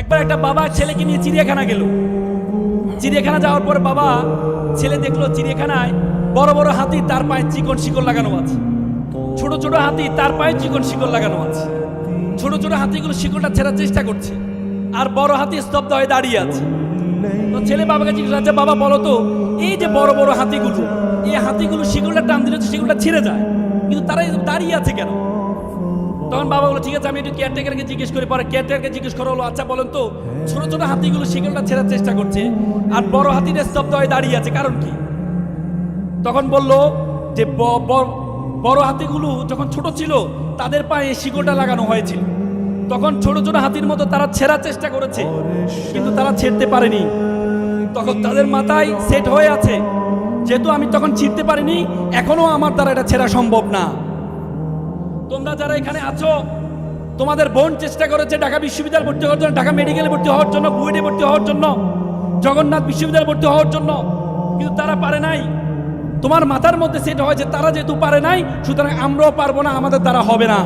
একবার একটা বাবা ছেলেকে নিয়ে চিড়িয়াখানা গেল। চিড়িয়াখানা যাওয়ার পর বাবা ছেলে দেখলো চিড়িয়াখানায় বড় বড় হাতি, তার পায়ে চিকন শিকল লাগানো আছে। ছোট ছোট হাতি, তার পায়ে চিকন শিকল লাগানো আছে। ছোট ছোট হাতিগুলো শিকলটা ছেড়ার চেষ্টা করছে, আর বড় হাতি স্তব্ধ হয়ে দাঁড়িয়ে আছে। তো ছেলে বাবাকে জিজ্ঞাসা করছে, বাবা বলো তো, এই যে বড় বড় হাতিগুলো, এই হাতিগুলো শিকলটা টান দিলে তো শিকলটা ছিঁড়ে যায়, কিন্তু তারা দাঁড়িয়ে আছে কেন? তখন বাবা বলো, ঠিক আছে আমি একটু কেয়ারটেকারকে জিজ্ঞেস করি। পরে কেয়ারটেকারকে জিজ্ঞেস করা হলো, আচ্ছা বলেন তো, ছোট ছোট হাতিগুলো শিকলটা ছেড়ার চেষ্টা করছে আর বড় হাতিটা স্তব্ধ হয়ে দাঁড়িয়ে আছে, কারণ কি? তখন বলল যে বড় হাতিগুলো যখন ছোট ছিল তাদের পায়ে শিকলটা লাগানো হয়েছিল, তখন ছোট ছোট হাতির মতো তারা ছেঁড়ার চেষ্টা করেছে, কিন্তু তারা ছেড়তে পারেনি। তখন তাদের মাথায় সেট হয়ে আছে, যেহেতু আমি তখন ছিঁড়তে পারিনি, এখনো আমার দ্বারা এটা ছেঁড়া সম্ভব না। তোমরা যারা এখানে আছো, তোমাদের বোন চেষ্টা করেছে ঢাকা বিশ্ববিদ্যালয়ে ভর্তি হওয়ার জন্য, ঢাকা মেডিকেলে ভর্তি হওয়ার জন্য, বুয়েটে ভর্তি হওয়ার জন্য, জগন্নাথ বিশ্ববিদ্যালয়ে ভর্তি হওয়ার জন্য, কিন্তু তারা পারে নাই। তোমার মাথার মধ্যে সেটা হয়েছে তারা যেহেতু পারে নাই, সুতরাং আমরাও পারবো না, আমাদের দ্বারা হবে না।